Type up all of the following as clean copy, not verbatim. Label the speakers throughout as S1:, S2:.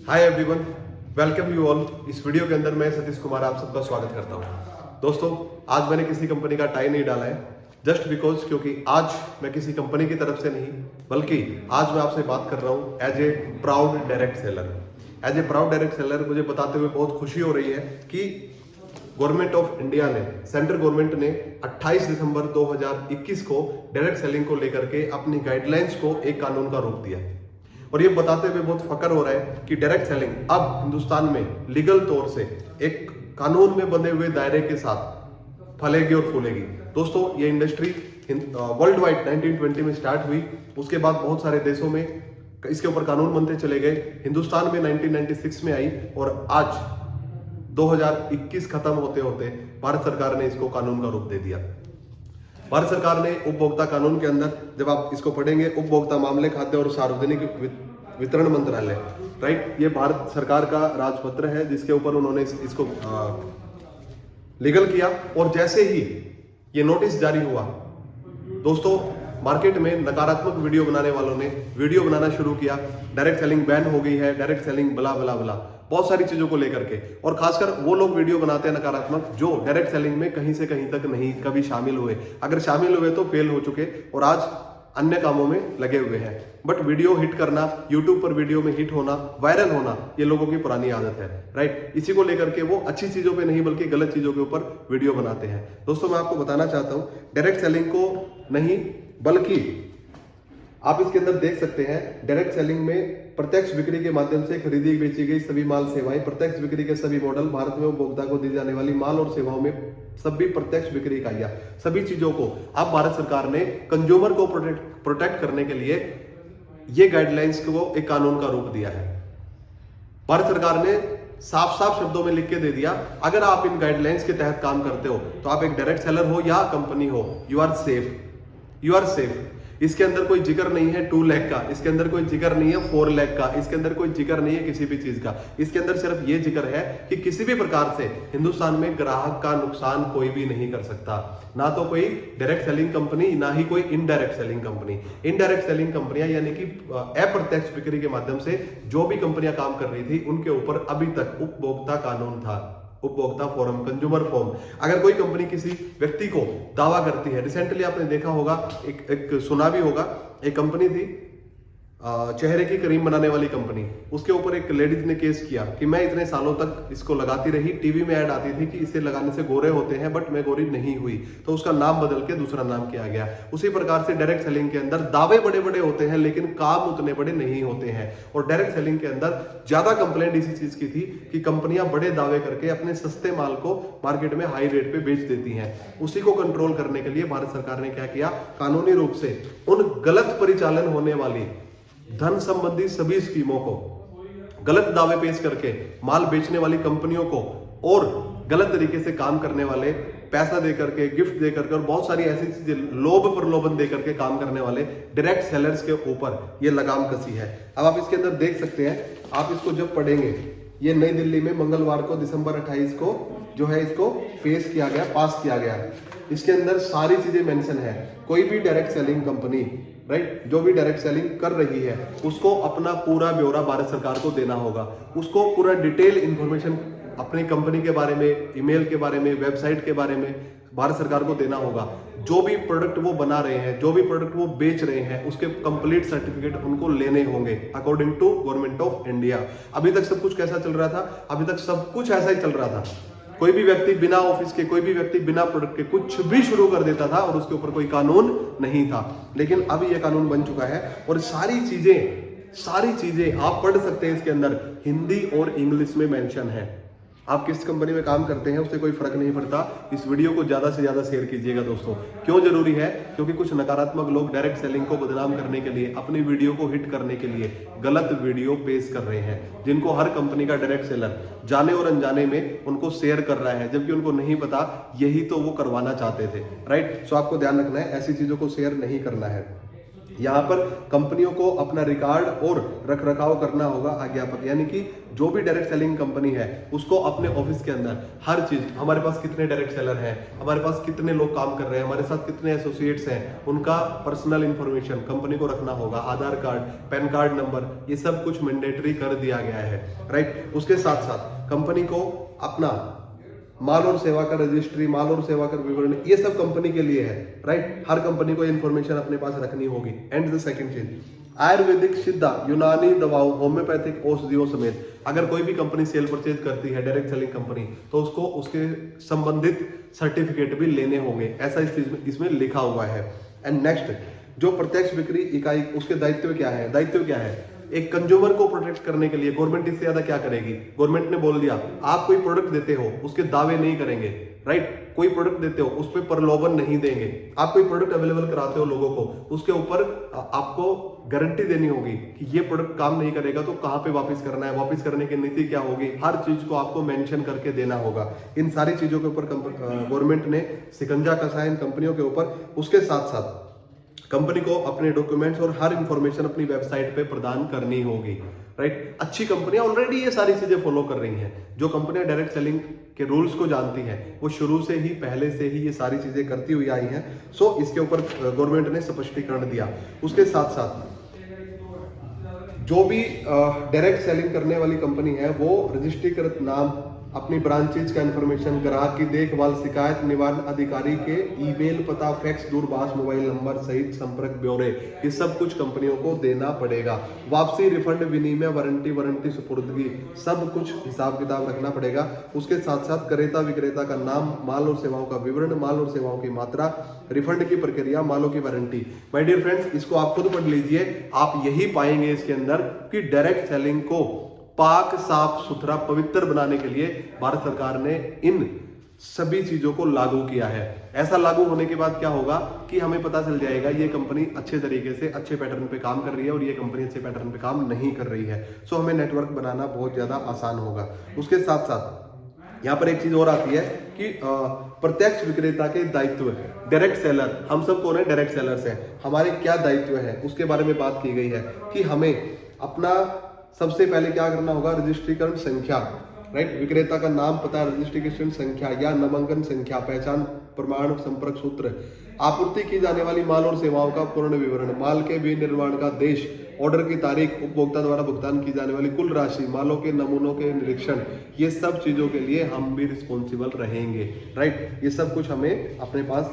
S1: Hi everyone, welcome you all. इस video के अंदर मैं सतीश कुमार आप सबका स्वागत करता हूं। दोस्तों, आज मैंने किसी कंपनी का टाई नहीं डाला है, जस्ट बिकॉज क्योंकि आज मैं किसी कंपनी की तरफ से नहीं, बल्कि आज मैं आपसे बात कर रहा हूं as a proud direct seller. As a proud direct seller मुझे बताते हुए बहुत खुशी हो रही है कि गवर्नमेंट ऑफ इंडिया ने, सेंट्रल गवर्नमेंट ने 28 दिसंबर 2021 को डायरेक्ट सेलिंग को लेकर के अपनी गाइडलाइंस को एक कानून का रूप दिया। और ये बताते हुए बहुत फक्र हो रहा है कि डायरेक्ट सेलिंग अब हिंदुस्तान में लीगल तौर से एक कानून में बंधे हुए दायरे के साथ फलेगी और फूलेगी। दोस्तों, ये इंडस्ट्री वर्ल्ड वाइड 1920 में स्टार्ट हुई, उसके बाद बहुत सारे देशों में इसके ऊपर कानून बनते चले गए। हिंदुस्तान में 1996 में आई और आज 2021 खत्म होते होते भारत सरकार ने इसको कानून का रूप दे दिया। भारत सरकार ने उपभोक्ता कानून के अंदर, जब आप इसको पढ़ेंगे, उपभोक्ता मामले, खाद्य और सार्वजनिक वितरण मंत्रालय, राइट, ये भारत सरकार का राजपत्र है जिसके ऊपर उन्होंने इसको लीगल किया। और जैसे ही ये नोटिस जारी हुआ, दोस्तों, मार्केट में नकारात्मक वीडियो बनाने वालों ने वीडियो बनाना शुरू किया। डायरेक्ट सेलिंग बैन हो गई है, डायरेक्ट सेलिंग बला बला बला, बहुत सारी चीजों को लेकर के। और खासकर वो लोग वीडियो बनाते हैं नकारात्मक जो डायरेक्ट सेलिंग में कहीं से कहीं तक नहीं कभी शामिल हुए, अगर शामिल हुए तो फेल हो चुके और आज अन्य कामों में लगे हुए हैं। बट वीडियो हिट करना, यूट्यूब पर वीडियो में हिट होना, वायरल होना, ये लोगों की पुरानी आदत है, राइट। इसी को लेकर के वो अच्छी चीजों पे नहीं बल्कि गलत चीजों के ऊपर वीडियो बनाते हैं। दोस्तों, मैं आपको बताना चाहता हूं, डायरेक्ट सेलिंग को नहीं बल्कि आप इसके अंदर देख सकते हैं, डायरेक्ट सेलिंग में प्रत्यक्ष बिक्री के माध्यम से खरीदी बेची गई सभी माल सेवाएं, प्रत्यक्ष बिक्री के सभी मॉडल, भारत में उपभोक्ता को दी जाने वाली माल और सेवाओं में सभी प्रत्यक्ष बिक्री इकाइयां, सभी चीजों को अब भारत सरकार ने कंज्यूमर को प्रोटेक्ट करने के लिए ये गाइडलाइंस को एक कानून का रूप दिया है। भारत सरकार ने साफ साफ शब्दों में लिख के दे दिया, अगर आप इन गाइडलाइंस के तहत काम करते हो तो आप एक डायरेक्ट सेलर हो या कंपनी हो, you are safe, you are safe. इसके अंदर कोई जिक्र नहीं है 2 लाख का, इसके अंदर कोई जिक्र नहीं है 4 लाख का, इसके अंदर कोई जिक्र नहीं है किसी भी चीज का। इसके अंदर सिर्फ ये जिक्र है कि किसी भी प्रकार से हिंदुस्तान में ग्राहक का नुकसान कोई भी नहीं कर सकता, ना तो कोई डायरेक्ट सेलिंग कंपनी, ना ही कोई indirect selling company. Indirect selling कंपनियां यानी कि अप्रत्यक्ष बिक्री के माध्यम से जो भी कंपनियां काम कर रही थी उनके ऊपर अभी तक उपभोक्ता कानून था, उपभोक्ता फोरम, कंज्यूमर फोरम। अगर कोई कंपनी किसी व्यक्ति को दावा करती है, रिसेंटली आपने देखा होगा, एक सुना भी होगा, एक कंपनी थी चेहरे की क्रीम बनाने वाली कंपनी, उसके ऊपर एक लेडीज ने केस किया कि मैं इतने सालों तक इसको लगाती रही, टीवी में ऐड आती थी कि इसे लगाने से गोरे होते हैं, बट मैं गोरी नहीं हुई, तो उसका नाम बदल के दूसरा नाम किया गया। उसी प्रकार से डायरेक्ट सेलिंग के अंदर दावे बड़े बड़े होते हैं लेकिन काम उतने बड़े नहीं होते हैं। और डायरेक्ट सेलिंग के अंदर ज्यादा कंप्लेंट इसी चीज की थी कि कंपनियां बड़े दावे करके अपने सस्ते माल को मार्केट में हाई रेट पे बेच देती हैं। उसी को कंट्रोल करने के लिए भारत सरकार ने क्या किया, कानूनी रूप से उन गलत परिचालन होने वाली धन संबंधी सभी स्कीमों को, गलत दावे पेश करके माल बेचने वाली कंपनियों को और गलत तरीके से काम करने वाले, पैसा देकर के, गिफ्ट देकर के और बहुत सारी ऐसी चीजें, लोभ प्रलोभन देकर के काम करने वाले डायरेक्ट सेलर्स के ऊपर ये लगाम कसी है। अब आप इसके अंदर देख सकते हैं, आप इसको जब पढ़ेंगे, ये नई दिल्ली में मंगलवार को दिसंबर 28 को जो है इसको पेश किया गया, पास किया गया। इसके अंदर सारी चीजें मेंशन है। कोई भी डायरेक्ट सेलिंग कंपनी, राइट, जो भी डायरेक्ट सेलिंग कर रही है उसको अपना पूरा ब्यौरा भारत सरकार को देना होगा, उसको पूरा डिटेल इंफॉर्मेशन अपनी कंपनी के बारे में, ईमेल के बारे में, वेबसाइट के बारे में भारत सरकार को देना होगा। जो भी प्रोडक्ट वो बना रहे हैं, जो भी प्रोडक्ट वो बेच रहे हैं, उसके कंप्लीट सर्टिफिकेट उनको लेने होंगे according to government of India. अभी तक सब कुछ कैसा चल रहा था? अभी तक सब कुछ ऐसा ही चल रहा था। कोई भी व्यक्ति बिना ऑफिस के, कोई भी व्यक्ति बिना प्रोडक्ट के कुछ भी शुरू कर देता था और उसके ऊपर कोई कानून नहीं था। लेकिन अब ये कानून बन चुका है और सारी चीजें आप पढ़ सकते हैं। इसके अंदर हिंदी और इंग्लिश में मेंशन है। आप किस कंपनी में काम करते हैं उससे कोई फर्क नहीं पड़ता। इस वीडियो को ज्यादा से ज्यादा शेयर कीजिएगा दोस्तों। क्यों जरूरी है? क्योंकि कुछ नकारात्मक लोग डायरेक्ट सेलिंग को बदनाम करने के लिए, अपनी वीडियो को हिट करने के लिए गलत वीडियो पेश कर रहे हैं, जिनको हर कंपनी का डायरेक्ट सेलर जाने और अनजाने में उनको शेयर कर रहा है, जबकि उनको नहीं पता यही तो वो करवाना चाहते थे, राइट। सो आपको ध्यान रखना है, ऐसी चीजों को शेयर नहीं करना है। यहाँ पर कंपनियों को अपना रिकॉर्ड और रख रखाव करना होगा आज्ञापक, यानी कि जो भी डायरेक्ट सेलिंग कंपनी है उसको अपने ऑफिस के अंदर हर चीज, हमारे पास कितने डायरेक्ट सेलर हैं, हमारे पास कितने लोग काम कर रहे हैं, हमारे साथ कितने एसोसिएट्स हैं, उनका पर्सनल इंफॉर्मेशन कंपनी को रखना होगा, आधार कार्ड, पैन कार्ड नंबर, ये सब कुछ मैंडेटरी कर दिया गया है, राइट। उसके साथ साथ कंपनी को अपना माल और सेवा का रजिस्ट्री, माल और सेवा का विवरण, ये सब कंपनी के लिए है, राइट। हर कंपनी को इन्फॉर्मेशन अपने पास रखनी होगी। एंड द सेकंड चीज, आयुर्वेदिक, सिद्धा, यूनानी दवाओं, होम्योपैथिक औषधियों समेत अगर कोई भी कंपनी सेल परचेज करती है, डायरेक्ट सेलिंग कंपनी, तो उसको उसके संबंधित सर्टिफिकेट भी लेने होंगे, ऐसा इसमें लिखा हुआ है। एंड नेक्स्ट, जो प्रत्यक्ष बिक्री इकाई, उसके दायित्व क्या है? दायित्व क्या है? एक कंज्यूमर को प्रोटेक्ट करने के लिए गवर्नमेंट इससे ज्यादा क्या करेगी? गवर्नमेंट ने बोल दिया आप कोई प्रोडक्ट देते हो उसके दावे नहीं करेंगे, राइट। कोई प्रोडक्ट देते हो उस पर प्रलोभन नहीं देंगे। आप कोई प्रोडक्ट अवेलेबल कराते हो लोगों को, उसके ऊपर आपको गारंटी देनी होगी कि ये प्रोडक्ट काम नहीं करेगा तो कहां पे वापस करना है, वापस करने की नीति क्या होगी, हर चीज को आपको मेंशन करके देना होगा। इन सारी चीजों के ऊपर गवर्नमेंट ने शिकंजा कसा है इन कंपनियों के ऊपर। उसके साथ साथ कंपनी को अपने डॉक्यूमेंट्स और हर इंफॉर्मेशन अपनी वेबसाइट पे प्रदान करनी होगी, राइट। अच्छी कंपनियां ऑलरेडी ये सारी चीजें फॉलो कर रही हैं। जो कंपनियां डायरेक्ट सेलिंग के रूल्स को जानती हैं वो शुरू से ही, पहले से ही ये सारी चीजें करती हुई आई हैं। सो इसके ऊपर गवर्नमेंट ने स्पष्टीकरण दिया। उसके साथ साथ जो भी डायरेक्ट सेलिंग करने वाली कंपनी है वो रजिस्ट्रीकृत नाम, अपनी ब्रांचेज का इंफॉर्मेशन, ग्राहक की देखभाल, शिकायत निवारण अधिकारी के ईमेल पता, फैक्स, दूरभाष, मोबाइल नंबर सहित संपर्क ब्यौरे, ये सब कुछ कंपनियों को देना पड़ेगा। वापसी, रिफंड, विनिमय, वारंटी सुपुर्दगी, सब कुछ हिसाब किताब रखना पड़ेगा। उसके साथ साथ क्रेता विक्रेता का नाम, माल और सेवाओं का विवरण, माल और सेवाओं की मात्रा, रिफंड की प्रक्रिया, मालों की वारंटी। माय डियर फ्रेंड्स, इसको आप खुद पढ़ लीजिए। आप यही पाएंगे इसके अंदर कि डायरेक्ट सेलिंग को पाक, साफ सुथरा, पवित्र बनाने के लिए भारत सरकार ने इन सभी चीजों को लागू किया है। ऐसा लागू होने के बाद क्या होगा कि हमें पता चल जाएगा ये कंपनी अच्छे तरीके से, अच्छे पैटर्न पे काम कर रही है और ये कंपनी अच्छे पैटर्न पे काम नहीं कर रही है। सो हमें नेटवर्क बनाना बहुत ज्यादा आसान होगा। उसके साथ साथ यहाँ पर एक चीज और आती है कि प्रत्यक्ष विक्रेता के दायित्व, डायरेक्ट सेलर, हम सब कौन है? डायरेक्ट सेलर्स हैं। हमारे क्या दायित्व है उसके बारे में बात की गई है कि हमें अपना सबसे पहले क्या करना होगा? रजिस्ट्रीकरण संख्या, राइट। विक्रेता का नाम, पता, रजिस्ट्रेशन संख्या या नामांकन संख्या, पहचान प्रमाण, संपर्क सूत्र, आपूर्ति की जाने वाली माल और सेवाओं का पूर्ण विवरण, माल के विनिर्माण का देश, ऑर्डर की तारीख, उपभोक्ता द्वारा भुगतान की जाने वाली कुल राशि, मालों के नमूनों के निरीक्षण, ये सब चीजों के लिए हम भी रिस्पॉन्सिबल रहेंगे, राइट। ये सब कुछ हमें अपने पास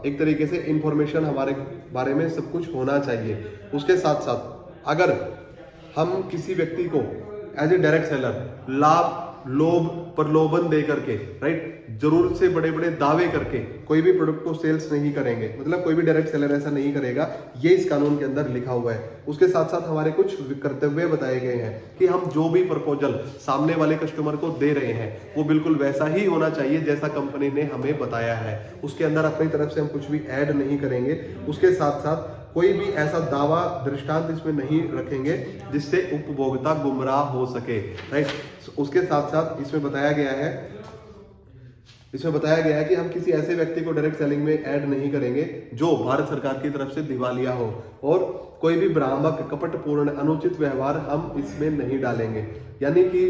S1: एक तरीके से इंफॉर्मेशन हमारे बारे में सब कुछ होना चाहिए। उसके साथ साथ अगर हम किसी व्यक्ति को एज ए डायरेक्ट सेलर लाभ, लोभ, प्रलोभन दे करके, राइट, जरूरत से बड़े बड़े दावे करके कोई भी प्रोडक्ट को सेल्स नहीं करेंगे, मतलब कोई भी डायरेक्ट सेलर ऐसा नहीं करेगा, ये इस कानून के अंदर लिखा हुआ है। उसके साथ साथ हमारे कुछ कर्तव्य बताए गए हैं कि हम जो भी प्रपोजल सामने वाले कस्टमर को दे रहे हैं वो बिल्कुल वैसा ही होना चाहिए जैसा कंपनी ने हमें बताया है। उसके अंदर अपनी तरफ से हम कुछ भी ऐड नहीं करेंगे। उसके साथ साथ कोई भी ऐसा दावा, दृष्टांत इसमें नहीं रखेंगे जिससे उपभोक्ता गुमराह हो सके, राइट। उसके साथ साथ इसमें बताया गया है कि हम किसी ऐसे व्यक्ति को डायरेक्ट सेलिंग में ऐड नहीं करेंगे जो भारत सरकार की तरफ से दिवालिया हो, और कोई भी भ्रामक, कपटपूर्ण, अनुचित व्यवहार हम इसमें नहीं डालेंगे। यानी कि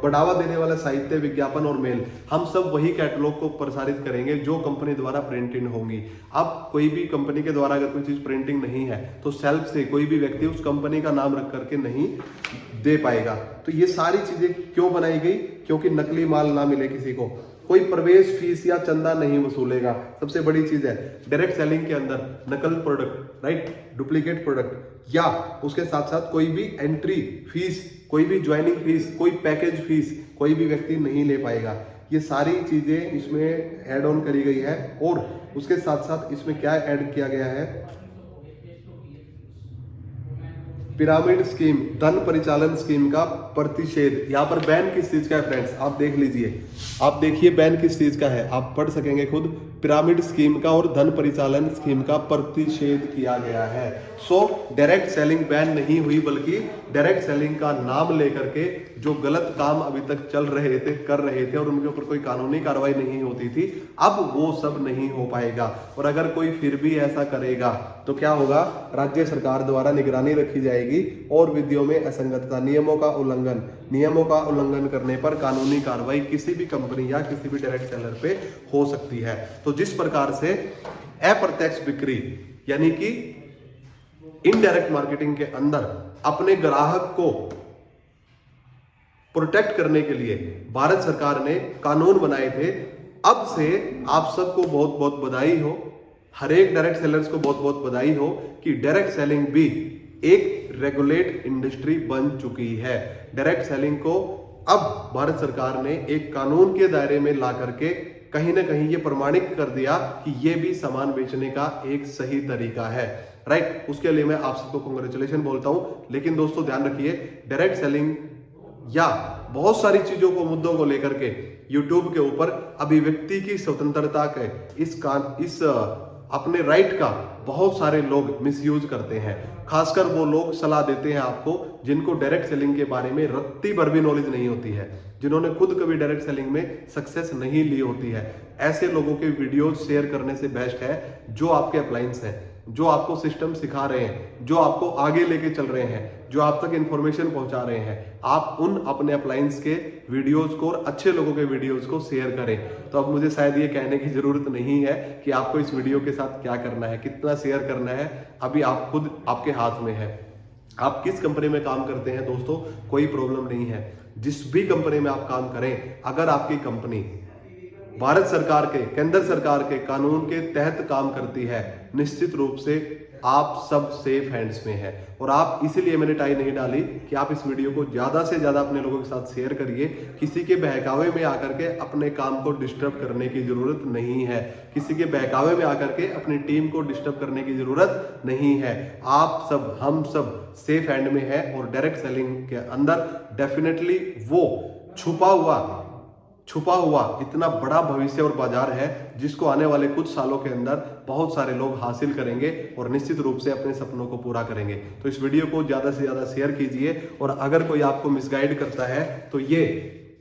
S1: बढ़ावा देने वाला साहित्य, विज्ञापन और मेल, हम सब वही कैटलॉग को प्रसारित करेंगे जो कंपनी द्वारा प्रिंटिंग होंगी। अब कोई भी कंपनी के द्वारा अगर कोई चीज प्रिंटिंग नहीं है तो सेल्फ से कोई भी व्यक्ति उस कंपनी का नाम रख करके नहीं दे पाएगा। तो ये सारी चीजें क्यों बनाई गई? क्योंकि नकली माल ना मिले किसी को, कोई प्रवेश फीस या चंदा नहीं वसूलेगा। सबसे बड़ी चीज है डायरेक्ट सेलिंग के अंदर नकल प्रोडक्ट, राइट, डुप्लीकेट प्रोडक्ट, या उसके साथ साथ कोई भी एंट्री फीस, कोई भी ज्वाइनिंग फीस, कोई पैकेज फीस कोई भी व्यक्ति नहीं ले पाएगा। ये सारी चीजें इसमें ऐड ऑन करी गई है। और उसके साथ साथ इसमें क्या ऐड किया गया है? पिरामिड स्कीम, धन परिचालन स्कीम का प्रतिषेध। यहाँ पर बैन किस चीज का है फ्रेंड्स? आप देख लीजिए, आप देखिए बैन किस चीज का है, आप पढ़ सकेंगे खुद। पिरामिड स्कीम का और धन परिचालन स्कीम का प्रतिषेध किया गया है। सो डायरेक्ट सेलिंग बैन नहीं हुई, बल्कि डायरेक्ट सेलिंग का नाम लेकर के जो गलत काम अभी तक चल रहे थे, कर रहे थे और उनके ऊपर कोई कानूनी कार्रवाई नहीं होती थी, अब वो सब नहीं हो पाएगा। और अगर कोई फिर भी ऐसा करेगा तो क्या होगा, राज्य सरकार द्वारा निगरानी रखी जाएगी और विधियों में असंगतता, नियमों का उल्लंघन करने पर कानूनी कार्रवाई किसी भी कंपनी या किसी भी डायरेक्ट सेलर पे हो सकती है। तो जिस प्रकार से अप्रत्यक्ष बिक्री यानी कि इनडायरेक्ट मार्केटिंग के अंदर अपने ग्राहक को प्रोटेक्ट करने के लिए भारत सरकार ने कानून बनाए थे, अब से आप सबको बहुत बहुत बधाई हो, हर एक डायरेक्ट सेलर्स को बहुत बहुत बधाई हो कि डायरेक्ट सेलिंग भी एक रेगुलेट इंडस्ट्री बन चुकी है। डायरेक्ट सेलिंग को अब भारत सरकार ने एक कानून के दायरे में ला करके कहीं ना कहीं ये प्रमाणित कर दिया कि ये भी सामान बेचने का एक सही तरीका है, राइट। उसके लिए मैं आप सबको कांग्रेचुलेशन बोलता हूं। लेकिन दोस्तों ध्यान रखिए, डायरेक्ट सेलिंग या बहुत सारी चीजों को, मुद्दों को लेकर के यूट्यूब के ऊपर अभिव्यक्ति की स्वतंत्रता के इस अपने राइट का बहुत सारे लोग मिसयूज करते हैं। खासकर वो लोग सलाह देते हैं आपको जिनको डायरेक्ट सेलिंग के बारे में रत्ती भर भी नॉलेज नहीं होती है, जिन्होंने खुद कभी डायरेक्ट सेलिंग में सक्सेस नहीं ली होती है। ऐसे लोगों के वीडियो शेयर करने से बेस्ट है जो आपके अप्लायंस हैं, जो आपको सिस्टम सिखा रहे हैं, जो आपको आगे लेके चल रहे हैं, जो आप तक इंफॉर्मेशन पहुंचा रहे हैं। आप उन अपने अप्लायंस के वीडियोस को और अच्छे लोगों के वीडियोस को शेयर करें। तो अब मुझे शायद ये कहने की जरूरत नहीं है कि आपको इस वीडियो के साथ क्या करना है, कितना शेयर करना है, अभी आप खुद आपके हाथ में है। आप किस कंपनी में काम करते हैं दोस्तों, कोई प्रॉब्लम नहीं है। जिस भी कंपनी में आप काम करें, अगर आपकी कंपनी भारत सरकार के, केंद्र सरकार के कानून के तहत काम करती है, निश्चित रूप से आप सब सेफ हैंड्स में है। और आप इसीलिए मैंने टाई नहीं डाली कि आप इस वीडियो को ज्यादा से ज्यादा अपने लोगों के साथ शेयर करिए। किसी के बहकावे में आकर के अपने काम को डिस्टर्ब करने की जरूरत नहीं है, किसी के बहकावे में आकर के अपनी टीम को डिस्टर्ब करने की जरूरत नहीं है। आप सब, हम सब सेफ हैंड में है। और डायरेक्ट सेलिंग के अंदर डेफिनेटली वो छुपा हुआ इतना बड़ा भविष्य और बाजार है जिसको आने वाले कुछ सालों के अंदर बहुत सारे लोग हासिल करेंगे और निश्चित रूप से अपने सपनों को पूरा करेंगे। तो इस वीडियो को ज्यादा से ज्यादा शेयर कीजिए। और अगर कोई आपको मिसगाइड करता है तो ये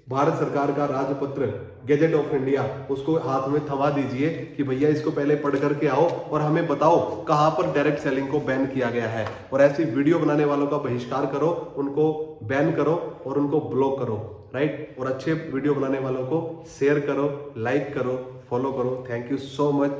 S1: भारत सरकार का राजपत्र गैजेट ऑफ इंडिया, उसको हाथ में थमा दीजिए कि भैया इसको पहले पढ़ करके आओ और हमें बताओ कहां पर डायरेक्ट सेलिंग को बैन किया गया है। और ऐसी वीडियो बनाने वालों का बहिष्कार करो, उनको बैन करो और उनको ब्लॉक करो, राइट। और अच्छे वीडियो बनाने वालों को शेयर करो, लाइक करो, फॉलो करो। Thank you so much.